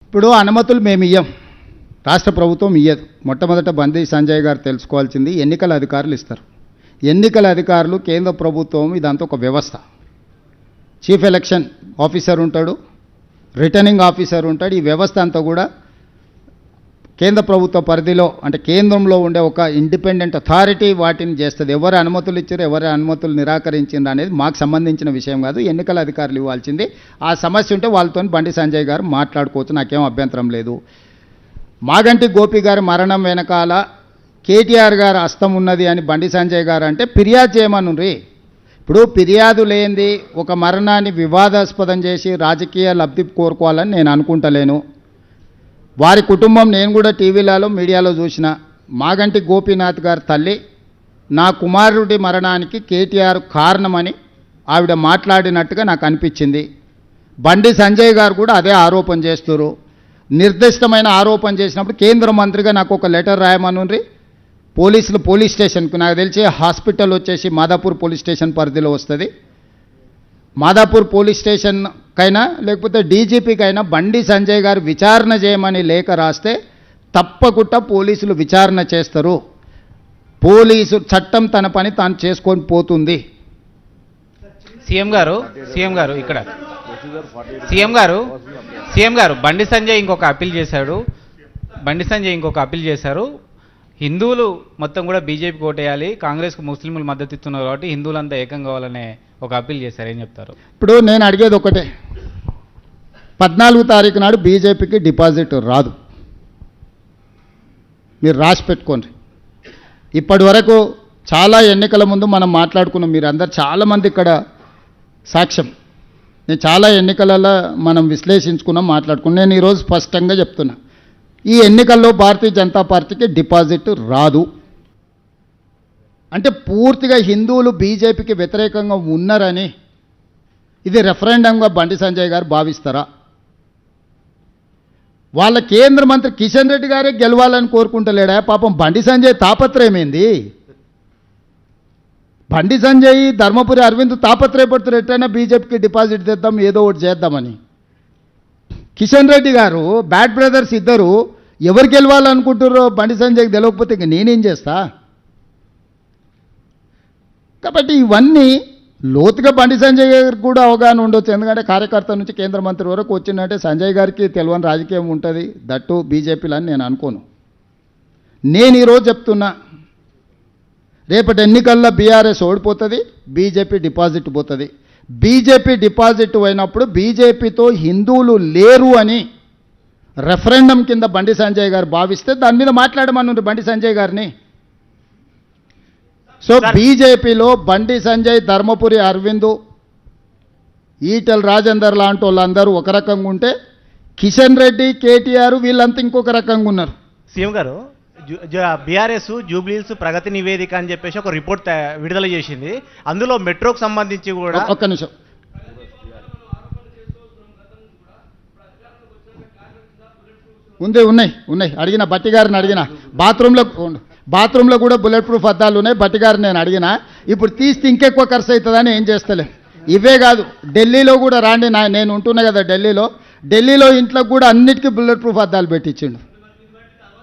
ఇప్పుడు అనుమతులు మేము ఇయ్యం, రాష్ట్ర ప్రభుత్వం ఇయ్యదు. మొట్టమొదట బండి సంజయ్ గారు తెలుసుకోవాల్సింది ఎన్నికల అధికారులు ఇస్తారు. ఎన్నికల అధికారులు కేంద్ర ప్రభుత్వం ఇదంతా ఒక వ్యవస్థ. చీఫ్ ఎలక్షన్ ఆఫీసర్ ఉంటాడు, రిటర్నింగ్ ఆఫీసర్ ఉంటాడు. ఈ వ్యవస్థ అంతా కూడా కేంద్ర ప్రభుత్వ పరిధిలో అంటే కేంద్రంలో ఉండే ఒక ఇండిపెండెంట్ అథారిటీ వాటిని చేస్తుంది. ఎవరు అనుమతులు ఇచ్చారు, ఎవరు అనుమతులు నిరాకరించారు అనేది మాకు సంబంధించిన విషయం కాదు, ఎన్నికల అధికారులు ఇవ్వాల్సింది. ఆ సమస్య ఉంటే వాళ్ళతో బండి సంజయ్ గారు మాట్లాడుకోవచ్చు, నాకేం అభ్యంతరం లేదు. మాగంటి గోపి గారి మరణం వెనకాల కేటీఆర్ గారు హస్తం ఉన్నది అని బండి సంజయ్ గారు అంటే ఫిర్యాదు చేయమనుండ్రి. ఇప్పుడు ఫిర్యాదు లేనిది ఒక మరణాన్ని వివాదాస్పదం చేసి రాజకీయ లబ్ధి కోరుకోవాలని నేను అనుకుంటలేను. వారి కుటుంబం నేను కూడా టీవీలలో మీడియాలో చూసిన. మాగంటి గోపీనాథ్ గారి తల్లి నా కుమారుడి మరణానికి కేటీఆర్ కారణమని ఆవిడ మాట్లాడినట్టుగా నాకు అనిపించింది. బండి సంజయ్ గారు కూడా అదే ఆరోపణ చేస్తున్నారు. నిర్దిష్టమైన ఆరోపణ చేసినప్పుడు కేంద్ర మంత్రిగా నాకు ఒక లెటర్ రాయమనుండ్రి. పోలీసులు పోలీస్ స్టేషన్కు, నాకు తెలిసి హాస్పిటల్ వచ్చేసి మాదాపూర్ పోలీస్ స్టేషన్ పరిధిలో వస్తుంది. మాదాపూర్ పోలీస్ స్టేషన్కైనా లేకపోతే డీజీపీకైనా బండి సంజయ్ గారు విచారణ చేయమని లేఖ రాస్తే తప్పకుండా పోలీసులు విచారణ చేస్తారు. పోలీసు చట్టం తన పని తాను చేసుకొని పోతుంది. సీఎం గారు ఇక్కడ సీఎం గారు బండి సంజయ్ ఇంకొక అప్పీల్ చేశారు. హిందువులు మొత్తం కూడా బీజేపీకి ఓటేయాలి, కాంగ్రెస్కు ముస్లింలు మద్దతు ఇస్తున్నారు కాబట్టి హిందువులంతా ఏకం కావాలనే ఒక అప్పీల్ చేశారు. ఏం చెప్తారు? ఇప్పుడు నేను అడిగేది ఒకటే, 14 తారీఖు నాడు బీజేపీకి డిపాజిట్ రాదు, మీరు రాసి పెట్టుకోండి. ఇప్పటి వరకు చాలా ఎన్నికల ముందు మనం మాట్లాడుకున్నాం, మీరు అందరు చాలామంది ఇక్కడ సాక్ష్యం. నేను చాలా ఎన్నికలలో మనం విశ్లేషించుకున్నాం, మాట్లాడుకున్నాం. నేను ఈరోజు స్పష్టంగా చెప్తున్నా, ఈ ఎన్నికల్లో భారతీయ జనతా పార్టీకి డిపాజిట్ రాదు. అంటే పూర్తిగా హిందువులు బీజేపీకి వ్యతిరేకంగా ఉన్నారని ఇది రెఫరెండంగా బండి సంజయ్ గారు భావిస్తారా? వాళ్ళ కేంద్ర మంత్రి కిషన్ రెడ్డి గారే గెలవాలని కోరుకుంటలేడా? పాపం బండి సంజయ్ తాపత్రయమేంది? బండి సంజయ్ ధర్మపురి అరవింద్ తాపత్రయపడుతున్నారు ఎట్టైనా బీజేపీకి డిపాజిట్ తెద్దాం, ఏదో ఒకటి చేద్దామని. కిషన్ రెడ్డి గారు బ్యాడ్ బ్రదర్స్ ఇద్దరు ఎవరు గెలవాలనుకుంటారో బండి సంజయ్కి తెలియకపోతే ఇంక నేనేం చేస్తా? కాబట్టి ఇవన్నీ లోతుగా బండి సంజయ్ గారికి కూడా అవగాహన ఉండొచ్చు. ఎందుకంటే కార్యకర్త నుంచి కేంద్ర మంత్రి వరకు వచ్చిందంటే సంజయ్ గారికి తెలియని రాజకీయం ఉంటుంది, దట్టు బీజేపీలో అని నేను అనుకోను. నేను ఈరోజు చెప్తున్నా, రేపటి ఎన్నికల్లో బీఆర్ఎస్ ఓడిపోతుంది, బీజేపీ డిపాజిట్ పోతుంది. బీజేపీ డిపాజిట్ అయినప్పుడు బీజేపీతో హిందువులు లేరు అని రెఫరెండం కింద బండి సంజయ్ గారు భావిస్తే దాని మీద మాట్లాడమన్నారు బండి సంజయ్ గారిని. సో బీజేపీలో బండి సంజయ్, ధర్మపురి అరవింద్, ఈటెల రాజేందర్ లాంటి వాళ్ళందరూ ఒక రకంగా ఉంటే కిషన్ రెడ్డి, కేటీఆర్ వీళ్ళంతా ఇంకొక రకంగా ఉన్నారు. సీఎం గారు బీఆర్ఎస్ జూబ్లీహిల్స్ ప్రగతి నివేదిక అని చెప్పేసి ఒక రిపోర్ట్ విడుదల చేసింది. అందులో మెట్రోకు సంబంధించి కూడా ఒక్క నిమిషం, ఉన్నాయి అడిగిన బట్టి గారిని అడిగిన, బాత్రూంలో కూడా బుల్లెట్ ప్రూఫ్ అద్దాలు ఉన్నాయి. బట్టి గారిని నేను అడిగిన, ఇప్పుడు తీస్తే ఇంకెక్కువ ఖర్చు అవుతుందని ఏం చేస్తలే. ఇవే కాదు, ఢిల్లీలో కూడా రాండి, నేను ఉంటున్నా కదా ఢిల్లీలో ఇంట్లో కూడా అన్నిటికీ బుల్లెట్ ప్రూఫ్ అద్దాలు పెట్టించిండు.